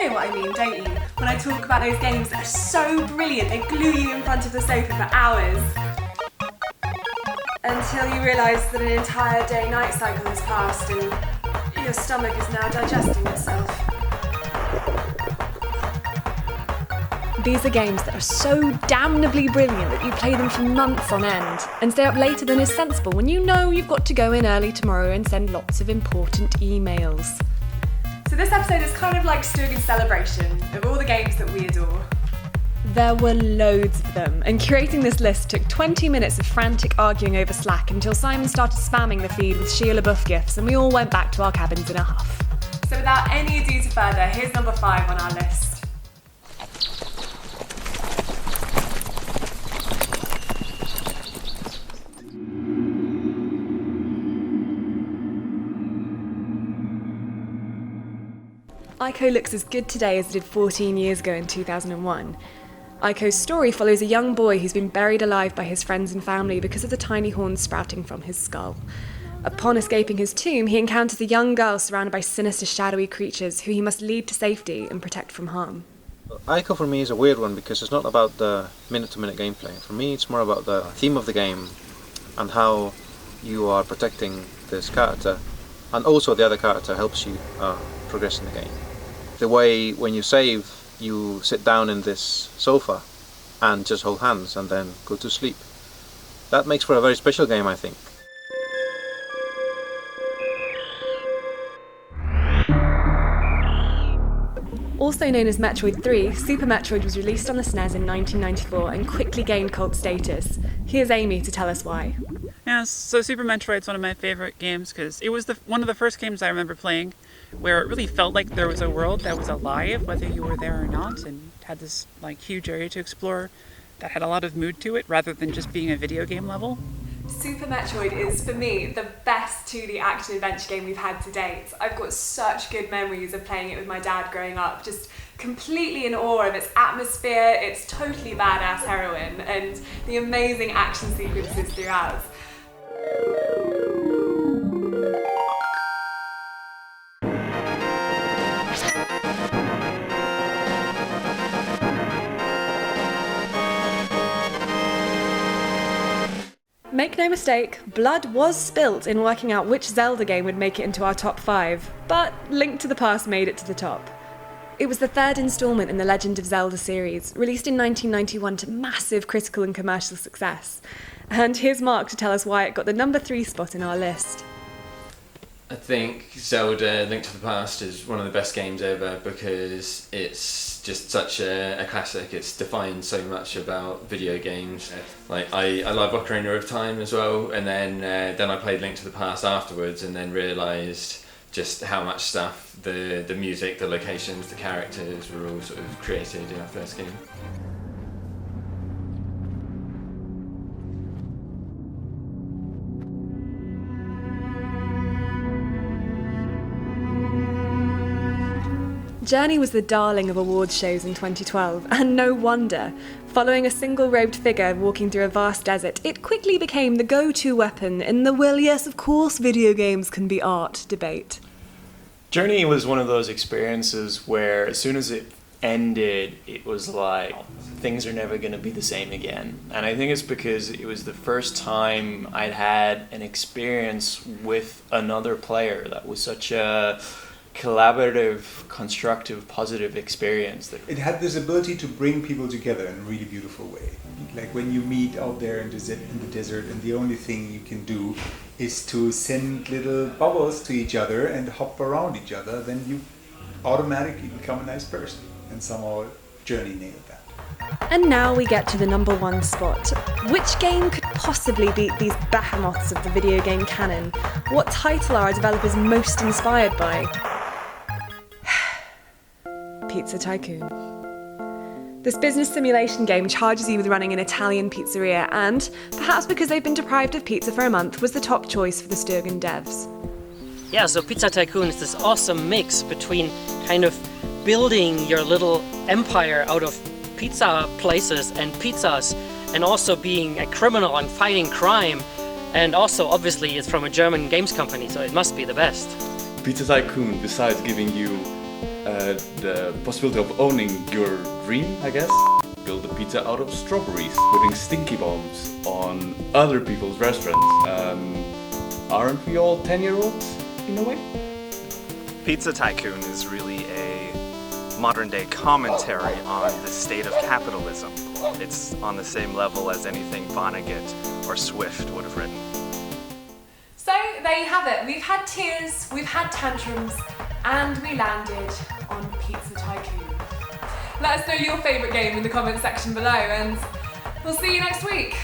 You know what I mean, don't you? When I talk about those games that are so brilliant, they glue you in front of the sofa for hours. Until you realise that an entire day-night cycle has passed and your stomach is now digesting itself. These are games that are so damnably brilliant that you play them for months on end and stay up later than is sensible when you know you've got to go in early tomorrow and send lots of important emails. So this episode is kind of like Stugan's celebration of all the games that we adore. There were loads of them, and curating this list took 20 minutes of frantic arguing over Slack until Simon started spamming the feed with Shia LaBeouf gifs and we all went back to our cabins in a huff. So without any ado to further, here's number 5 on our list. Ico looks as good today as it did 14 years ago in 2001. Ico's story follows a young boy who's been buried alive by his friends and family because of the tiny horns sprouting from his skull. Upon escaping his tomb, he encounters a young girl surrounded by sinister, shadowy creatures who he must lead to safety and protect from harm. Ico for me is a weird one because it's not about the minute-to-minute gameplay. For me, it's more about the theme of the game and how you are protecting this character, and also the other character helps you progress in the game. The way when you save, you sit down in this sofa and just hold hands and then go to sleep. That makes for a very special game, I think. Also known as Metroid 3, Super Metroid was released on the SNES in 1994 and quickly gained cult status. Here's Amy to tell us why. Yeah, so Super Metroid's one of my favorite games because it was one of the first games I remember playing where it really felt like there was a world that was alive, whether you were there or not, and had this huge area to explore that had a lot of mood to it rather than just being a video game level. Super Metroid is, for me, the best 2D action-adventure game we've had to date. I've got such good memories of playing it with my dad growing up, just completely in awe of its atmosphere, its totally badass heroine, and the amazing action sequences throughout. Make no mistake, blood was spilt in working out which Zelda game would make it into our top 5, but Link to the Past made it to the top. It was the third instalment in the Legend of Zelda series, released in 1991 to massive critical and commercial success. And here's Mark to tell us why it got the number 3 spot in our list. I think Zelda Link to the Past is one of the best games ever because it's just such a classic. It's defined so much about video games. I love Ocarina of Time as well, and then I played Link to the Past afterwards and then realised just how much stuff, the music, the locations, the characters were all sort of created in our first game. Journey was the darling of awards shows in 2012, and no wonder. Following a single robed figure walking through a vast desert, it quickly became the go-to weapon in the "well, yes, of course video games can be art" debate. Journey was one of those experiences where as soon as it ended, it was like, things are never going to be the same again. And I think it's because it was the first time I'd had an experience with another player that was such a collaborative, constructive, positive experience. It had this ability to bring people together in a really beautiful way. Like when you meet out there in the desert and the only thing you can do is to send little bubbles to each other and hop around each other, then you automatically become a nice person. And somehow Journey nailed that. And now we get to the number 1 spot. Which game could possibly beat these behemoths of the video game canon? What title are our developers most inspired by? Pizza Tycoon. This business simulation game charges you with running an Italian pizzeria and, perhaps because they've been deprived of pizza for a month, was the top choice for the Stugan devs. Yeah, so Pizza Tycoon is this awesome mix between kind of building your little empire out of pizza places and pizzas, and also being a criminal and fighting crime, and also obviously it's from a German games company, so it must be the best. Pizza Tycoon, besides giving you the possibility of owning your dream, I guess. Build a pizza out of strawberries, putting stinky bombs on other people's restaurants. Aren't we all 10-year-olds in a way? Pizza Tycoon is really a modern-day commentary on the state of capitalism. It's on the same level as anything Vonnegut or Swift would have written. So there you have it. We've had tears, we've had tantrums, and we landed on Pizza Tycoon. Let us know your favourite game in the comments section below, and we'll see you next week.